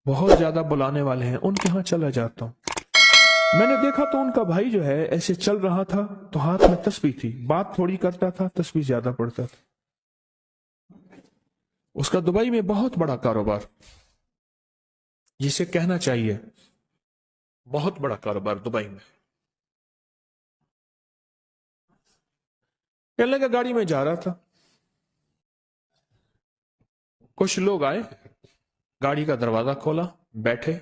بہت زیادہ بلانے والے ہیں، ان کے ہاں چلا جاتا ہوں۔ میں نے دیکھا تو ان کا بھائی جو ہے ایسے چل رہا تھا تو ہاتھ میں تسبیح تھی، بات تھوڑی کرتا تھا، تسبیح زیادہ پڑھتا تھا۔ اس کا دبئی میں بہت بڑا کاروبار، جسے کہنا چاہیے بہت بڑا کاروبار دبئی میں۔ کہنے لگا گاڑی میں جا رہا تھا، کچھ لوگ آئے، گاڑی کا دروازہ کھولا، بیٹھے،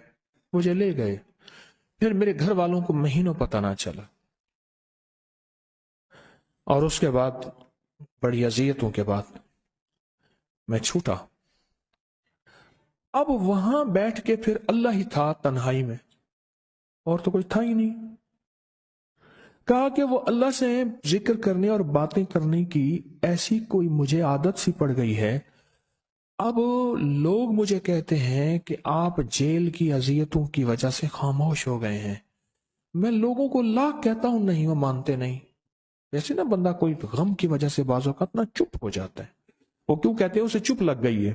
مجھے لے گئے۔ پھر میرے گھر والوں کو مہینوں پتہ نہ چلا، اور اس کے بعد بڑی اذیتوں کے بعد میں چھوٹا۔ اب وہاں بیٹھ کے پھر اللہ ہی تھا تنہائی میں، اور تو کوئی تھا ہی نہیں۔ کہا کہ وہ اللہ سے ذکر کرنے اور باتیں کرنے کی ایسی کوئی مجھے عادت سی پڑ گئی ہے، اب لوگ مجھے کہتے ہیں کہ آپ جیل کی اذیتوں کی وجہ سے خاموش ہو گئے ہیں۔ میں لوگوں کو لاکھ کہتا ہوں، نہیں، وہ مانتے نہیں۔ جیسے نا بندہ کوئی غم کی وجہ سے بعض اوقات نا چپ ہو جاتا ہے، وہ کیوں کہتے ہیں؟ اسے چپ لگ گئی ہے،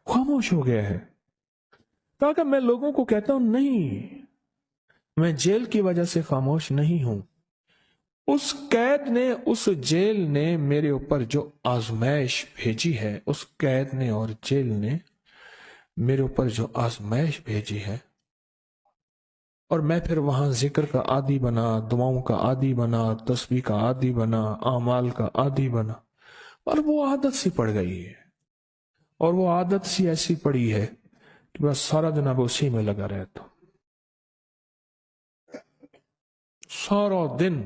خاموش ہو گیا ہے۔ کہا کہ میں لوگوں کو کہتا ہوں، نہیں، میں جیل کی وجہ سے خاموش نہیں ہوں۔ اس قید نے، اس جیل نے میرے اوپر جو آزمائش بھیجی ہے، اس قید نے اور جیل نے میرے اوپر جو آزمائش بھیجی ہے، اور میں پھر وہاں ذکر کا عادی بنا، دعاؤں کا عادی بنا، تسبیح کا عادی بنا، اعمال کا عادی بنا، اور وہ عادت سی پڑ گئی ہے، اور وہ عادت سی ایسی پڑی ہے کہ بس سارا دن اب اسی میں لگا رہتا ہوں، سارا دن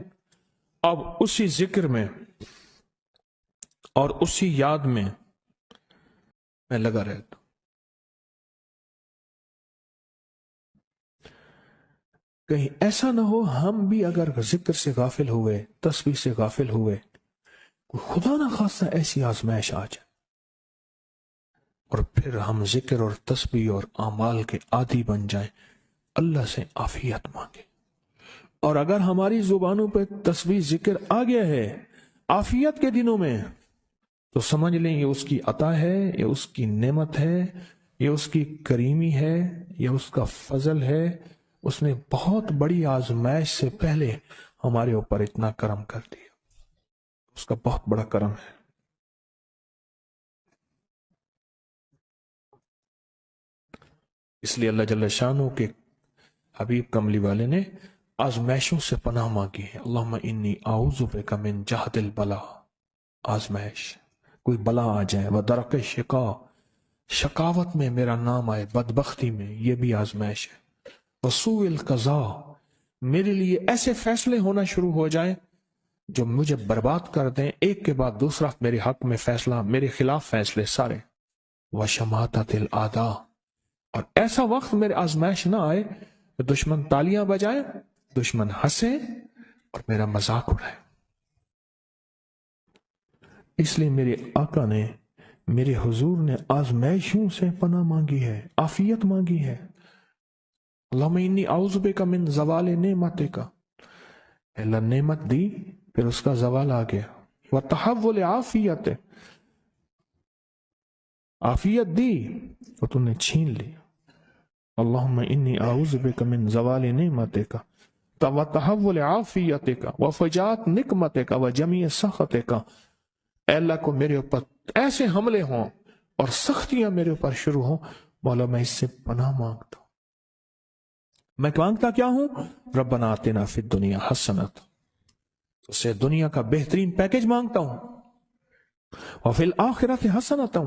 اب اسی ذکر میں اور اسی یاد میں لگا رہتا ہوں۔ کہیں ایسا نہ ہو ہم بھی اگر ذکر سے غافل ہوئے، تسبیح سے غافل ہوئے، خدا نہ خواستہ ایسی آزمائش آ جائے، اور پھر ہم ذکر اور تسبیح اور اعمال کے عادی بن جائیں، اللہ سے عافیت مانگے۔ اور اگر ہماری زبانوں پہ تسبیح ذکر آ گیا ہے عافیت کے دنوں میں، تو سمجھ لیں یہ اس کی عطا ہے، یہ اس کی نعمت ہے، یہ اس کی کریمی ہے، یہ اس کا فضل ہے۔ اس نے بہت بڑی آزمائش سے پہلے ہمارے اوپر اتنا کرم کر دیا، اس کا بہت بڑا کرم ہے۔ اس لیے اللہ جل شانہ کے حبیب کملی والے نے آزمائشوں سے پناہ مانگی ہے۔ اللہم انی اعوذ بک من جہد البلا، آزمائش، کوئی بلا آ جائے، ودرک شقا، شقاوت میں میرا نام آئے، بدبختی میں، یہ بھی آزمائش ہے۔ وسوء القضاء، میرے لیے ایسے فیصلے ہونا شروع ہو جائیں جو مجھے برباد کر دیں، ایک کے بعد دوسرا میرے حق میں فیصلہ، میرے خلاف فیصلے سارے۔ وشماتت الاعداء، اور ایسا وقت میرے آزمائش نہ آئے کہ دشمن تالیاں بجائے، دشمن ہنسے اور میرا مذاق اڑائے۔ اس لیے میرے آقا نے، میرے حضور نے آزمائشوں سے پناہ مانگی ہے، عافیت مانگی ہے۔ اللہم انی اعوذ بک من زوال نعمتک، اللہ نعمت دی پھر اس کا زوال آ گیا، وتحول عافیت، عافیت دی اور تم نے چھین لی۔ اللہم انی اعوذ بک من زوال نعمتک وتحول عافیتک وفجاءت نقمتک وجمیع سخطک، اے اللہ کو میرے اوپر ایسے حملے ہوں اور سختیاں میرے اوپر شروع ہوں، مولا میں اس سے پناہ مانگتا ہوں۔ میں مانگتا کیا ہوں؟ ربنا آتنا فی الدنیا حسنۃ، اس سے دنیا کا بہترین پیکج مانگتا ہوں، وفی الآخرۃ حسنۃ،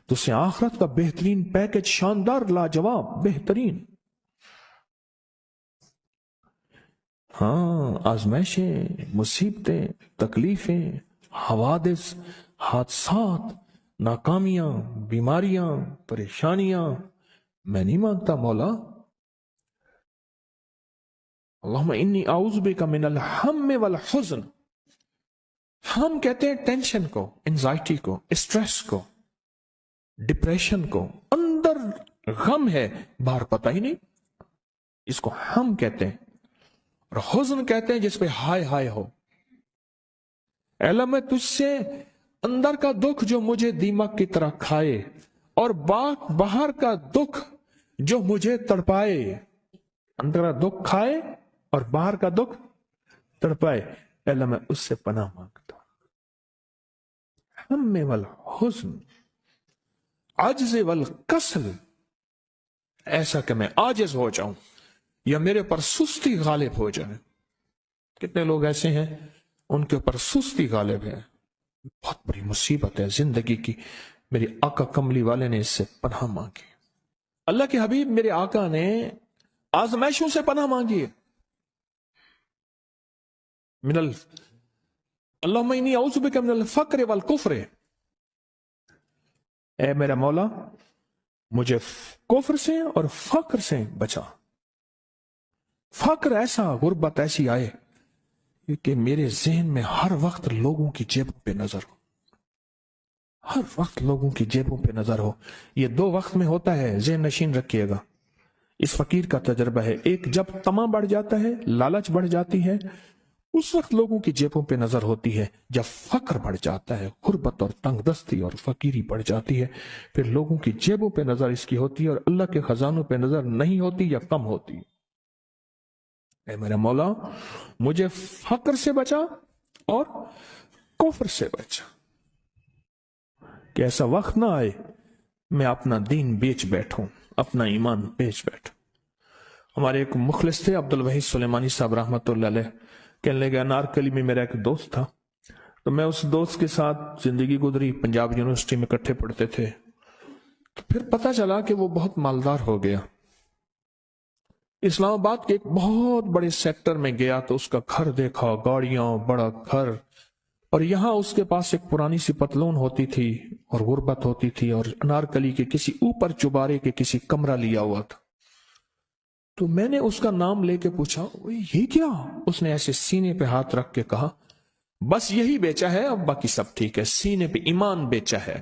تو سے آخرت کا بہترین پیکج، شاندار، لاجواب، بہترین۔ ہاں، آزمائشیں، مصیبتیں، تکلیفیں، حوادث، حادثات، ناکامیاں، بیماریاں، پریشانیاں، میں نہیں مانگتا مولا۔ اللہم انی اعوذ بک من الہم والحزن، ہم کہتے ہیں ٹینشن کو، انزائٹی کو، اسٹریس کو، ڈپریشن کو، اندر غم ہے باہر پتہ ہی نہیں، اس کو ہم کہتے ہیں۔ اور حزن کہتے ہیں جس پہ ہائے ہائے ہو۔ اے اللہ میں تجھ سے اندر کا دکھ جو مجھے دیمک کی طرح کھائے، اور باہر کا دکھ جو مجھے تڑپائے، اندر کا دکھ کھائے اور باہر کا دکھ تڑپائے، اے اللہ میں اس سے پناہ مانگتا ہوں۔ ہم والحزن، عجز والکسل، ایسا کہ میں عاجز ہو جاؤں یا میرے پر سستی غالب ہو جائے۔ کتنے لوگ ایسے ہیں ان کے اوپر سستی غالب ہے، بہت بڑی مصیبت ہے زندگی کی۔ میری آقا کملی والے نے اس سے پناہ مانگی، اللہ کے حبیب میرے آقا نے آزمائشوں سے پناہ مانگی ہے۔ اللہم انی اعوذ بک من الفقر والکفر، اے میرا مولا مجھے کفر سے اور فقر سے بچا۔ فقر ایسا، غربت ایسی آئے کہ میرے ذہن میں ہر وقت لوگوں کی جیبوں پہ نظر ہو، ہر وقت لوگوں کی جیبوں پہ نظر ہو۔ یہ دو وقت میں ہوتا ہے، ذہن نشین رکھیے گا۔ اس فقیر کا تجربہ ہے، ایک جب طمع بڑھ جاتا ہے، لالچ بڑھ جاتی ہے، اس وقت لوگوں کی جیبوں پہ نظر ہوتی ہے۔ جب فقر بڑھ جاتا ہے، غربت اور تنگ دستی اور فقیری بڑھ جاتی ہے، پھر لوگوں کی جیبوں پہ نظر اس کی ہوتی ہے اور اللہ کے خزانوں پہ نظر نہیں ہوتی یا کم ہوتی۔ اے میرا مولا مجھے فقر سے بچا اور کفر سے بچا، کہ ایسا وقت نہ آئے میں اپنا دین بیچ بیٹھوں، اپنا ایمان بیچ بیٹھوں۔ ہمارے ایک مخلص تھے عبد الوحید سلیمانی صاحب رحمۃ اللہ علیہ، کہنے لگے انارکلی میں میرا ایک دوست تھا، تو میں اس دوست کے ساتھ زندگی گزری، پنجاب یونیورسٹی میں اکٹھے پڑھتے تھے۔ تو پھر پتہ چلا کہ وہ بہت مالدار ہو گیا، اسلام آباد کے ایک بہت بڑے سیکٹر میں گیا تو اس کا گھر دیکھا، گاڑیاں، بڑا گھر، اور یہاں اس کے پاس ایک پرانی سی پتلون ہوتی تھی اور غربت ہوتی تھی، اور انارکلی کے کسی اوپر چبارے کے کسی کمرہ لیا ہوا تھا۔ تو میں نے اس کا نام لے کے پوچھا یہ کیا؟ اس نے ایسے سینے پہ ہاتھ رکھ کے کہا بس یہی بیچا ہے، اب باقی سب ٹھیک ہے، سینے پہ ایمان بیچا ہے،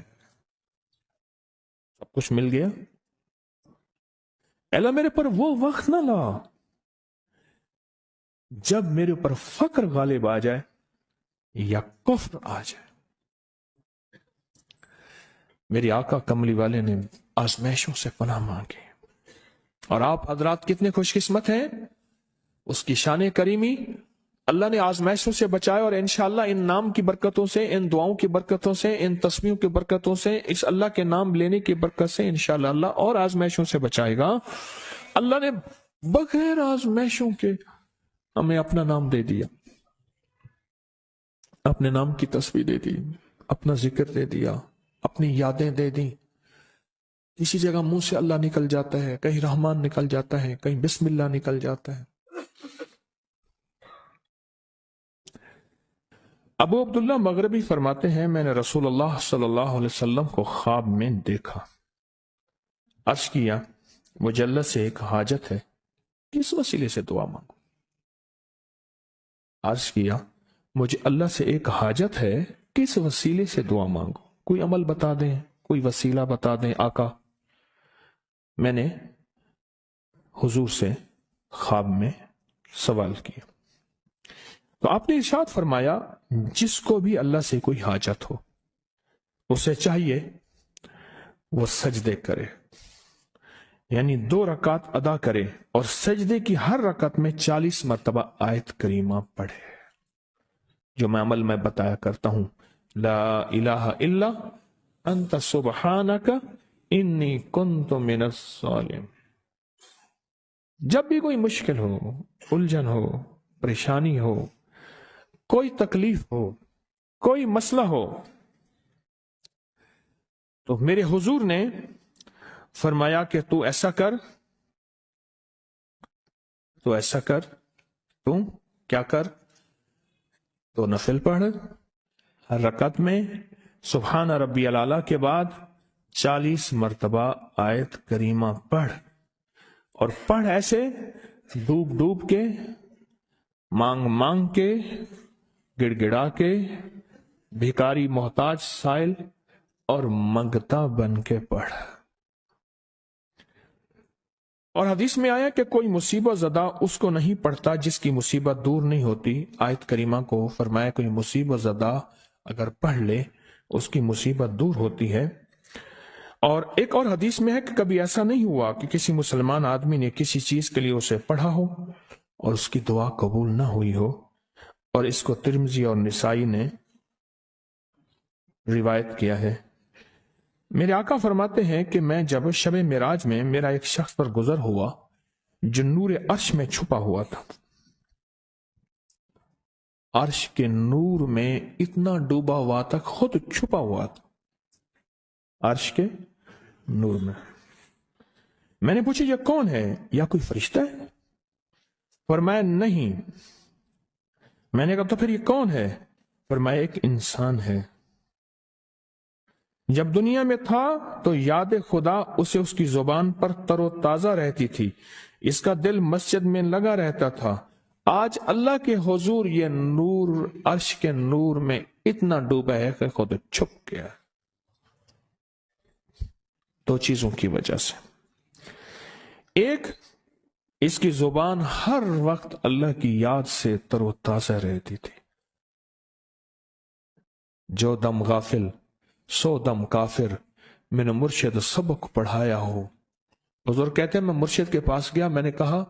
سب کچھ مل گیا۔ اللہ میرے پر وہ وقت نہ لا جب میرے اوپر فقر غالب آ جائے یا کفر آ جائے۔ میری آقا کملی والے نے آزمائشوں سے پناہ مانگی، اور آپ حضرات کتنے خوش قسمت ہیں، اس کی شان کریمی اللہ نے آزمائشوں سے بچائے، اور انشاءاللہ ان نام کی برکتوں سے، ان دعاؤں کی برکتوں سے، ان تسبیحوں کی برکتوں سے، اس اللہ کے نام لینے کی برکت سے انشاءاللہ اللہ اور آزمائشوں سے بچائے گا۔ اللہ نے بغیر آزمائشوں کے ہمیں اپنا نام دے دیا، اپنے نام کی تسبیح دے دی، اپنا ذکر دے دیا، اپنی یادیں دے دی۔ کسی جگہ منہ سے اللہ نکل جاتا ہے، کہیں رحمان نکل جاتا ہے، کہیں بسم اللہ نکل جاتا ہے۔ ابو عبداللہ مغربی فرماتے ہیں میں نے رسول اللہ صلی اللہ علیہ وسلم کو خواب میں دیکھا، عرض کیا مجھے اللہ سے ایک حاجت ہے، کس وسیلے سے دعا مانگوں؟ عرض کیا مجھے اللہ سے ایک حاجت ہے، کس وسیلے سے دعا مانگوں؟ کوئی عمل بتا دیں، کوئی وسیلہ بتا دیں آقا۔ میں نے حضور سے خواب میں سوال کیا تو آپ نے ارشاد فرمایا جس کو بھی اللہ سے کوئی حاجت ہو اسے چاہیے وہ سجدے کرے، یعنی 2 رکعت ادا کرے اور سجدے کی ہر رکعت میں 40 مرتبہ آیت کریمہ پڑھے، جو میں عمل میں بتایا کرتا ہوں، لا الہ الا انت سبحانک انی کنت من الظالمین۔ جب بھی کوئی مشکل ہو، الجھن ہو، پریشانی ہو، کوئی تکلیف ہو، کوئی مسئلہ ہو، تو میرے حضور نے فرمایا کہ تو ایسا کر، تو ایسا کر، تو کیا کر، تو نفل پڑھ، ہر رکعت میں سبحان ربی الاعلیٰ کے بعد 40 مرتبہ آیت کریمہ پڑھ، اور پڑھ ایسے ڈوب ڈوب کے، مانگ مانگ کے، گڑ گڑا کے، بھکاری محتاج سائل اور منگتا بن کے پڑھ۔ اور حدیث میں آیا کہ کوئی مصیبت زدہ اس کو نہیں پڑھتا جس کی مصیبت دور نہیں ہوتی۔ آیت کریمہ کو فرمایا کوئی مصیبت زدہ اگر پڑھ لے اس کی مصیبت دور ہوتی ہے۔ اور ایک اور حدیث میں ہے کہ کبھی ایسا نہیں ہوا کہ کسی مسلمان آدمی نے کسی چیز کے لیے اسے پڑھا ہو اور اس کی دعا قبول نہ ہوئی ہو، اور اس کو ترمذی اور نسائی نے روایت کیا ہے۔ میرے آقا فرماتے ہیں کہ میں جب شب معراج میں میرا ایک شخص پر گزر ہوا جو نور عرش میں چھپا ہوا تھا، عرش کے نور میں اتنا ڈوبا ہوا تھا، خود چھپا ہوا تھا عرش کے نور میں۔ میں نے پوچھا یہ کون ہے؟ یا کوئی فرشتہ ہے؟ فرمایا نہیں۔ میں نے کہا تو پھر یہ کون ہے؟ فرمایا ایک انسان ہے، جب دنیا میں تھا تو یاد خدا اسے اس کی زبان پر تر و تازہ رہتی تھی، اس کا دل مسجد میں لگا رہتا تھا، آج اللہ کے حضور یہ نور عرش کے نور میں اتنا ڈوبا ہے کہ خود چھپ گیا۔ دو چیزوں کی وجہ سے، ایک، اس کی زبان ہر وقت اللہ کی یاد سے تر و تازہ رہتی تھی۔ جو دم غافل سو دم کافر، میں نے مرشد سبق پڑھایا ہو۔ حضور کہتے ہیں میں مرشد کے پاس گیا، میں نے کہا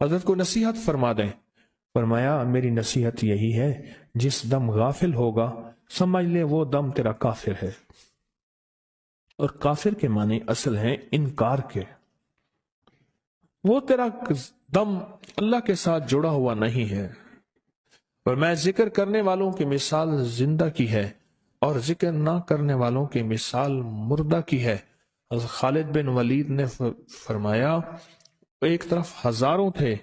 حضرت کو نصیحت فرما دیں۔ فرمایا میری نصیحت یہی ہے، جس دم غافل ہوگا سمجھ لے وہ دم تیرا کافر ہے۔ اور کافر کے معنی اصل ہیں انکار کے، وہ تیرا دم اللہ کے ساتھ جڑا ہوا نہیں ہے۔ اور میں ذکر کرنے والوں کی مثال زندہ کی ہے اور ذکر نہ کرنے والوں کی مثال مردہ کی ہے۔ حضرت خالد بن ولید نے فرمایا ایک طرف ہزاروں تھے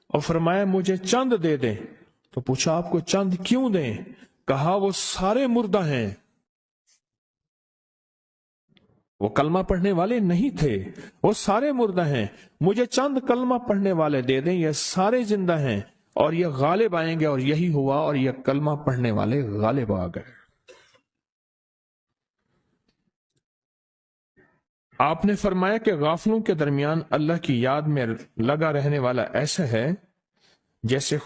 اور فرمایا مجھے چند دے دیں، تو پوچھا آپ کو چند کیوں دیں؟ کہا وہ سارے مردہ ہیں، وہ کلمہ پڑھنے والے نہیں تھے، وہ سارے مردہ ہیں، مجھے چند کلمہ پڑھنے والے دے دیں، یہ سارے زندہ ہیں اور یہ غالب آئیں گے۔ اور یہی ہوا، اور یہ کلمہ پڑھنے والے غالب آ گئے۔ آپ نے فرمایا کہ غافلوں کے درمیان اللہ کی یاد میں لگا رہنے والا ایسا ہے جیسے